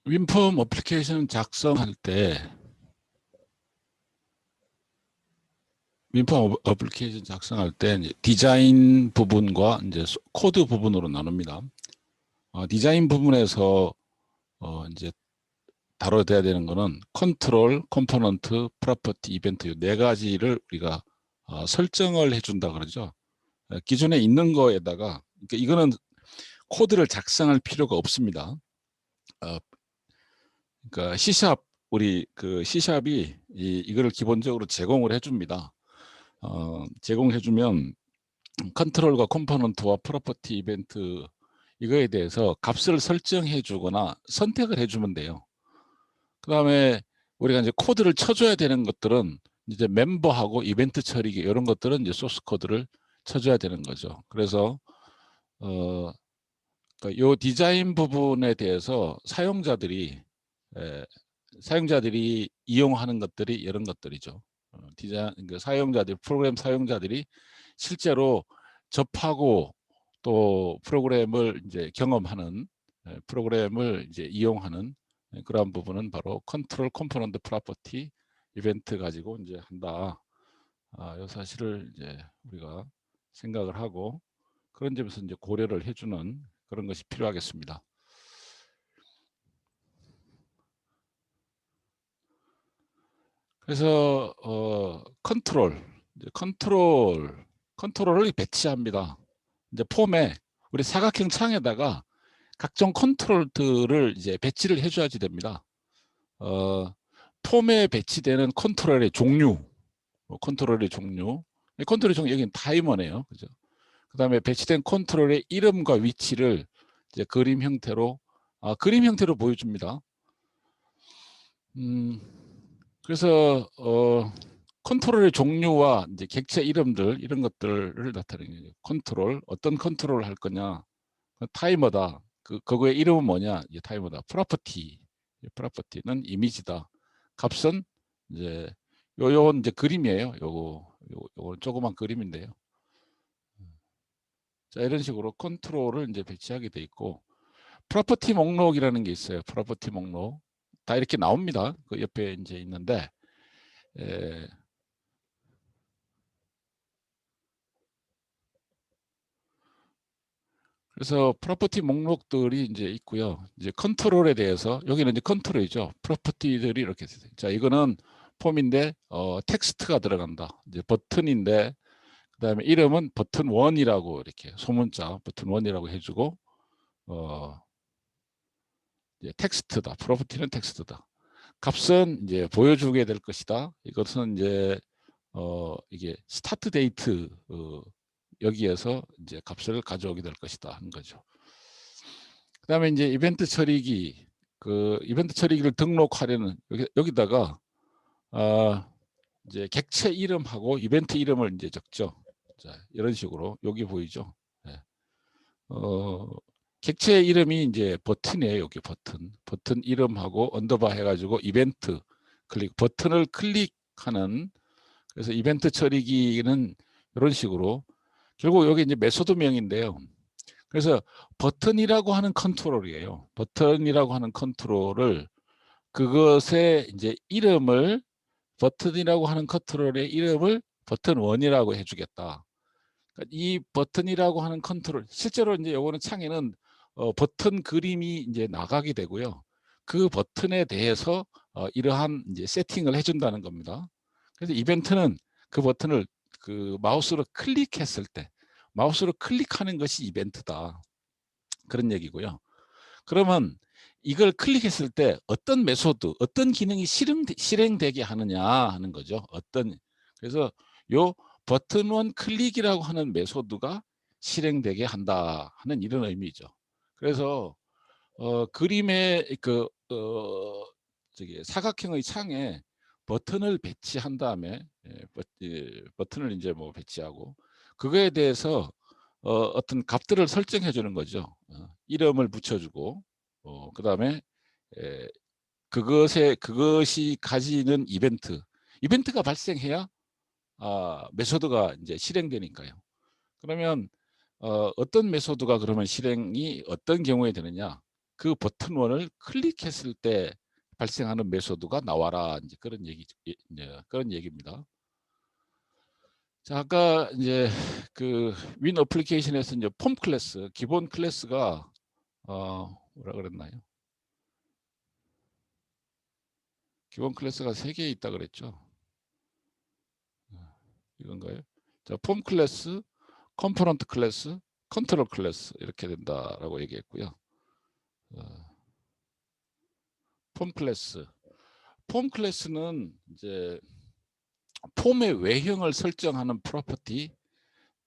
윈폼 어플리케이션 작성할 때 윈폼 어플리케이션 작성할 때 이제 디자인 부분과 이제 코드 부분으로 나눕니다. 디자인 부분에서 이제 다뤄야 되는 거는 컨트롤, 컴포넌트, 프로퍼티, 이벤트 네 가지를 우리가 설정을 해준다 그러죠. 기존에 있는 거에다가 그러니까 이거는 코드를 작성할 필요가 없습니다. 그러니까 C샵 우리 그 C샵이 이거를 기본적으로 제공을 해줍니다. 제공해주면 컨트롤과 컴포넌트와 프로퍼티 이벤트 이거에 대해서 값을 설정해 주거나 선택을 해주면 돼요. 그 다음에 우리가 이제 코드를 쳐줘야 되는 것들은 이제 멤버하고 이벤트 처리기 이런 것들은 이제 소스 코드를 쳐줘야 되는 거죠. 그래서 그러니까 요 디자인 부분에 대해서 사용자들이 이용하는 것들이 이런 것들이죠. 디자인 그 프로그램 사용자들이 실제로 접하고 또 프로그램을 이제 경험하는 프로그램을 이제 이용하는 그러한 부분은 바로 컨트롤 컴포넌트 프로퍼티 이벤트 가지고 이제 한다. 이 사실을 이제 우리가 생각을 하고 그런 점에서 이제 고려를 해주는 그런 것이 필요하겠습니다. 그래서 컨트롤을 배치합니다. 이제 폼에 우리 사각형 창에다가 각종 컨트롤들을 이제 배치를 해줘야지 됩니다. 폼에 배치되는 컨트롤의 종류, 여기는 타이머네요, 그죠? 그 다음에 배치된 컨트롤의 이름과 위치를 이제 그림 형태로 보여줍니다. 그래서 컨트롤의 종류와 이제 객체 이름들 이런 것들을 나타내는 거죠. 어떤 컨트롤을 할 거냐, 타이머다. 그거의 이름은 뭐냐, 이제 타이머다. 프로퍼티는 이미지다. 값은 이제 요건 이제 그림이에요. 요거 조그만 그림인데요. 자, 이런 식으로 컨트롤을 이제 배치하게 돼 있고, 프로퍼티 목록이라는 게 있어요. 프로퍼티 목록 다 이렇게 나옵니다. 그 옆에 이제 있는데, 그래서 프로퍼티 목록들이 이제 있고요. 이제 컨트롤에 대해서 여기는 이제 컨트롤이죠. 프로퍼티들이 이렇게 있어요. 자, 이거는 폼인데 텍스트가 들어간다. 이제 버튼인데 그다음에 이름은 버튼 1이라고 이렇게 소문자 버튼 1이라고 해주고 이제 텍스트다. 프로퍼티는 텍스트다. 값은 이제 보여주게 될 것이다. 이것은 이제 이게 스타트 데이트 여기에서 이제 값을 가져오게 될 것이다 하는 거죠. 그다음에 이제 이벤트 처리기 이벤트 처리기를 등록하려는 여기다가 이제 객체 이름하고 이벤트 이름을 이제 적죠. 자, 이런 식으로 여기 보이죠. 네. 객체 이름이 이제 버튼이에요. 여기 버튼 이름하고 언더바 해가지고 이벤트 버튼을 클릭하는 그래서 이벤트 처리기는 이런 식으로 결국 여기 이제 메소드명인데요. 그래서 버튼이라고 하는 컨트롤이에요. 버튼이라고 하는 컨트롤을 그것의 이제 버튼이라고 하는 컨트롤의 이름을 버튼 1이라고 해주겠다. 그러니까 이 버튼이라고 하는 컨트롤, 실제로 이제 요거는 창에는 버튼 그림이 이제 나가게 되고요. 그 버튼에 대해서 이러한 이제 세팅을 해준다는 겁니다. 그래서 이벤트는 그 버튼을 그 마우스로 클릭하는 것이 이벤트다. 그런 얘기고요. 그러면 이걸 클릭했을 때 어떤 기능이 실행되게 하느냐 하는 거죠. 그래서 요 버튼 원 클릭이라고 하는 메소드가 실행되게 한다 하는 이런 의미죠. 그래서 그림의 사각형의 창에 버튼을 배치한 다음에 버튼을 이제 뭐 배치하고 그거에 대해서 어떤 값들을 설정해 주는 거죠. 이름을 붙여주고 그다음에 그것이 가지는 이벤트가 발생해야 메소드가 이제 실행되니까요. 그러면 어떤 메소드가 그러면 실행이 어떤 경우에 되느냐? 그 버튼 1을 클릭했을 때 발생하는 메소드가 나와라. 이제 그런 얘기입니다. 자, 아까 이제 그 윈 어플리케이션에서 이제 폼 클래스, 기본 클래스가 뭐라 그랬나요? 기본 클래스가 3개 있다 그랬죠. 이건가요? 자, 폼 클래스, 컴포넌트 클래스, 컨트롤 클래스 이렇게 된다라고 얘기했고요. 폼 클래스. 폼 클래스는 이제 폼의 외형을 설정하는 프로퍼티,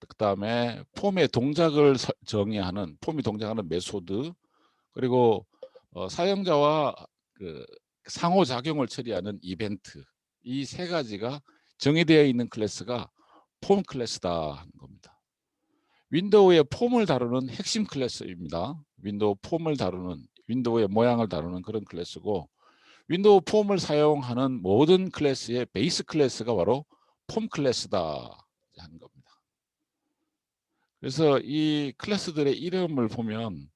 그 다음에 폼의 동작을 정의하는, 폼이 동작하는 메소드, 그리고 사용자와 그 상호작용을 처리하는 이벤트, 이 3가지가 정의되어 있는 클래스가 폼 클래스다 하는 겁니다. 윈도우의 폼을 다루는 핵심 클래스입니다. 윈도우 폼을 다루는, 윈도우의 모양을 다루는 그런 클래스고, 윈도우 폼을 사용하는 모든 클래스의 베이스 클래스가 바로 폼 클래스다 하는 겁니다. 그래서 이 클래스들의 이름을 보면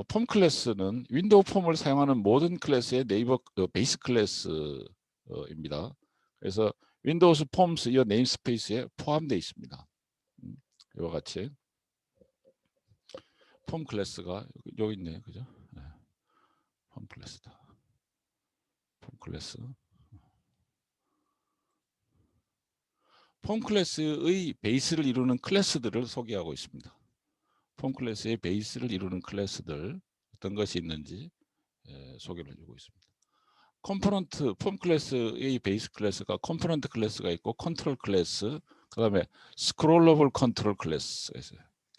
폼 클래스는 윈도우 폼을 사용하는 모든 클래스의 네이버 베이스 클래스입니다. 그래서 윈도우스 폼스 이 네임스페이스에 포함되어 있습니다. 이와 같이 폼 클래스가 여기 있네요, 그죠? 네. 폼 클래스다. 폼 클래스. 폼 클래스의 베이스를 이루는 클래스들을 소개하고 있습니다. 폼 클래스의 베이스를 이루는 클래스들 어떤 것이 있는지 소개를 해주고 있습니다. 컴포넌트, 폼 클래스의 베이스 클래스가 컴포넌트 클래스가 있고 컨트롤 클래스, 그 다음에 스크롤러블 컨트롤 클래스.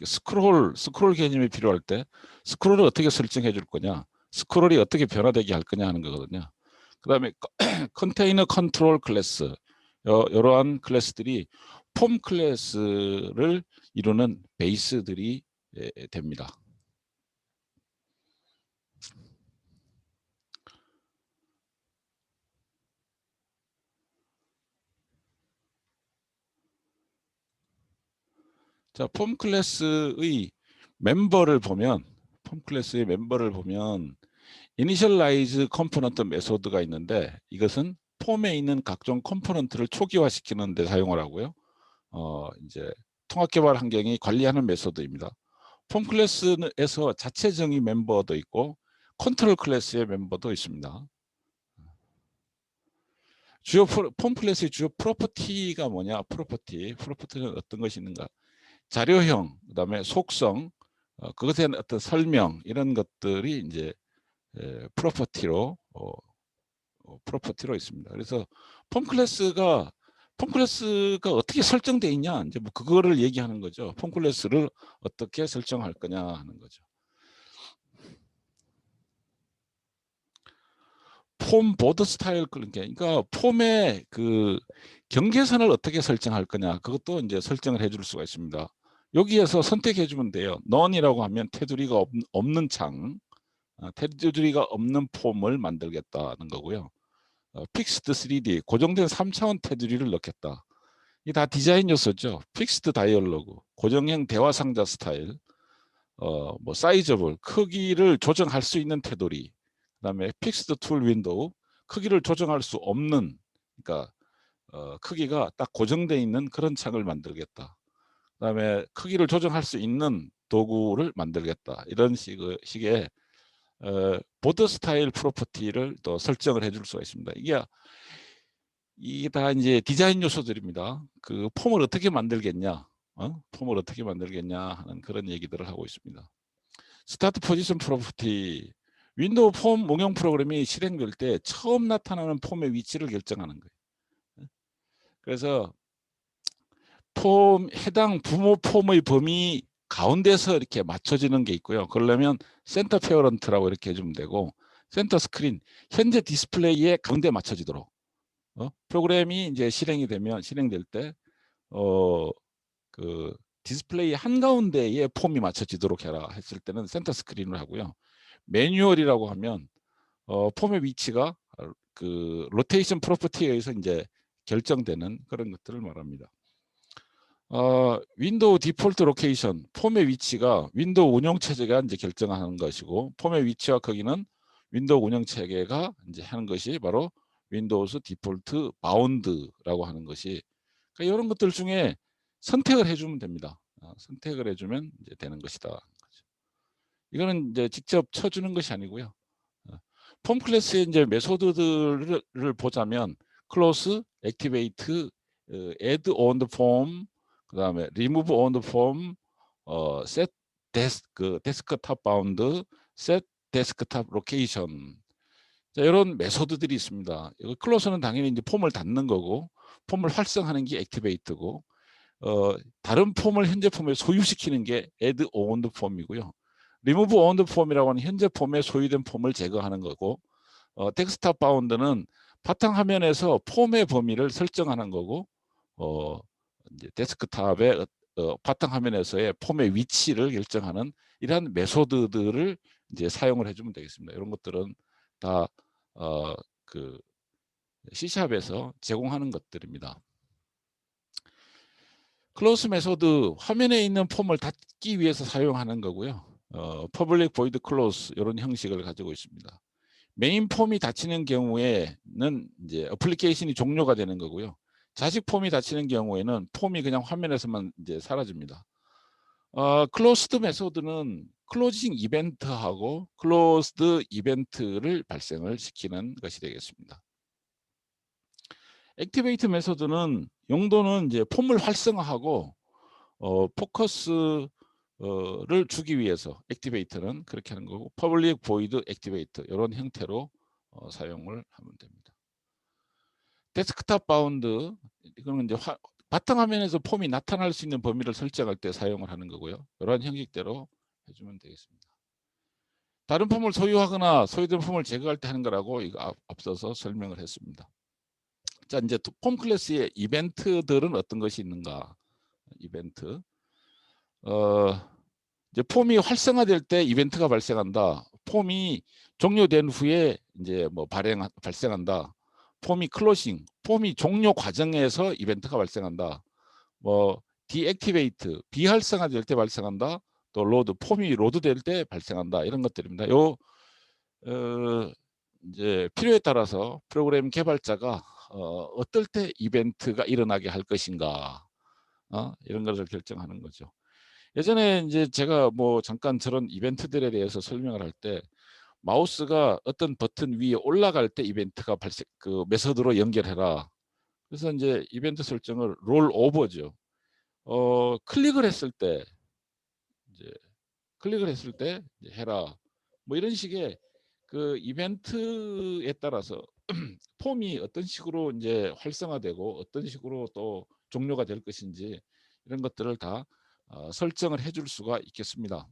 스크롤 개념이 필요할 때 스크롤을 어떻게 설정해 줄 거냐, 스크롤이 어떻게 변화되게 할 거냐 하는 거거든요. 그 다음에 컨테이너 컨트롤 클래스, 이러한 클래스들이 폼 클래스를 이루는 베이스들이 됩니다. 자, 폼 클래스의 멤버를 보면, 폼 클래스의 멤버를 보면 이니셜라이즈 컴포넌트 메소드가 있는데, 이것은 폼에 있는 각종 컴포넌트를 초기화시키는 데 사용을 하고요. 이제 통합 개발 환경이 관리하는 메소드입니다. 폼 클래스에서 자체 정의 멤버도 있고 컨트롤 클래스의 멤버도 있습니다. 폼 클래스의 주요 프로퍼티가 뭐냐? 프로퍼티는 어떤 것이 있는가? 자료형, 그다음에 속성, 그것에 대한 어떤 설명, 이런 것들이 이제 프로퍼티로 있습니다. 그래서 폼 클래스가 어떻게 설정돼 있냐, 이제 뭐 그거를 얘기하는 거죠. 폼 클래스를 어떻게 설정할 거냐 하는 거죠. 폼 보드 스타일, 그러니까 폼의 그 경계선을 어떻게 설정할 거냐, 그것도 이제 설정을 해줄 수가 있습니다. 여기에서 선택해 주면 돼요. none이라고 하면 테두리가 없는 창, 테두리가 없는 폼을 만들겠다는 거고요. 픽스드 3D, 고정된 3차원 테두리를 넣겠다. 이 다 디자인 요소죠. 픽스드 다이얼로그, 고정형 대화 상자 스타일, 뭐 사이저블, 크기를 조정할 수 있는 테두리, 그다음에 픽스드 툴 윈도우, 크기를 조정할 수 없는, 그러니까 크기가 딱 고정되어 있는 그런 창을 만들겠다. 그다음에 크기를 조정할 수 있는 도구를 만들겠다. 이런 식의 보드 스타일 프로퍼티를 또 설정을 해줄 수가 있습니다. 이게 다 이제 디자인 요소들입니다. 그 폼을 어떻게 만들겠냐, 폼을 어떻게 만들겠냐 하는 그런 얘기들을 하고 있습니다. 스타트 포지션 프로퍼티, 윈도우 폼 응용 프로그램이 실행될 때 처음 나타나는 폼의 위치를 결정하는 거예요. 그래서 해당 부모 폼의 범위 가운데서 이렇게 맞춰지는 게 있고요. 그러려면 센터 페어런트라고 이렇게 해주면 되고, 센터 스크린, 현재 디스플레이에 가운데 맞춰지도록, 프로그램이 이제 실행될 때 그 디스플레이 한가운데에 폼이 맞춰지도록 해라 했을 때는 센터 스크린을 하고요. 매뉴얼이라고 하면 폼의 위치가 그 로테이션 프로퍼티에 의해서 이제 결정되는 그런 것들을 말합니다. 윈도우 디폴트 로케이션, 폼의 위치가 윈도우 운영체제가 이제 결정하는 것이고, 폼의 위치와 크기는 윈도우 운영체계가 이제 하는 것이 바로 윈도우스 디폴트 바운드라고 하는 것이, 그러니까 이런 것들 중에 선택을 해주면 됩니다. 선택을 해주면 이제 되는 것이다. 이거는 이제 직접 쳐주는 것이 아니고요. 폼 클래스의 이제 메소드들을 보자면 close, activate, add on the form, 그다음에 remove on the form, set desktop bound, set desktop location. 자, 이런 메소드들이 있습니다. close는 당연히 이제 폼을 닫는 거고, 폼을 활성화하는 게 activate고, 다른 폼을 현재 폼에 소유시키는 게 add on the form이고요. remove on the form이라고 하는 현재 폼에 소유된 폼을 제거하는 거고, 텍스트탑 바운드는 바탕화면에서 폼의 범위를 설정하는 거고, 이제 데스크탑의 바탕화면에서의 pom의 위치를 결정하는 이러한 메소드들을 이제 사용을 해주면 되겠습니다. 이런 것들은 다 그 C샵에서 제공하는 것들입니다. 클로스 메소드, 화면에 있는 폼을 닫기 위해서 사용하는 거고요. 퍼블릭 보이드 클로스 이런 형식을 가지고 있습니다. 메인 폼이 닫히는 경우에는 이제 어플리케이션이 종료가 되는 거고요. 자식 폼이 닫히는 경우에는 폼이 그냥 화면에서만 이제 사라집니다. 클로스드 메소드는 클로징 이벤트하고 클로스드 이벤트를 발생을 시키는 것이 되겠습니다. 액티베이트 메소드는 용도는 이제 폼을 활성화하고 포커스를 주기 위해서 액티베이트는 그렇게 하는 거고, 퍼블릭 보이드 액티베이트 이런 형태로 사용을 하면 됩니다. 데스크탑 바운드, 이거는 이제 바탕화면에서 폼이 나타날 수 있는 범위를 설정할 때 사용을 하는 거고요. 이러한 형식대로 해주면 되겠습니다. 다른 폼을 소유하거나 소유된 폼을 제거할 때 하는 거라고 이거 앞서서 설명을 했습니다. 자, 이제 폼 클래스의 이벤트들은 어떤 것이 있는가? 이벤트. 이제 폼이 활성화될 때 이벤트가 발생한다. 폼이 종료된 후에 이제 뭐 발생한다. 폼이 클로징, 폼이 종료 과정에서 이벤트가 발생한다. 뭐 디액티베이트, 비활성화될 때 발생한다. 또 로드, 폼이 로드될 때 발생한다. 이런 것들입니다. 이제 필요에 따라서 프로그램 개발자가 어떨 때 이벤트가 일어나게 할 것인가, 이런 것을 결정하는 거죠. 예전에 이제 제가 뭐 잠깐 저런 이벤트들에 대해서 설명을 할 때 마우스가 어떤 버튼 위에 올라갈 때 이벤트가 그 메서드로 연결해라. 그래서 이제 이벤트 설정을 롤 오버죠. 클릭을 했을 때 이제 해라. 뭐 이런 식의 그 이벤트에 따라서 폼이 어떤 식으로 이제 활성화되고 어떤 식으로 또 종료가 될 것인지 이런 것들을 다 설정을 해줄 수가 있겠습니다.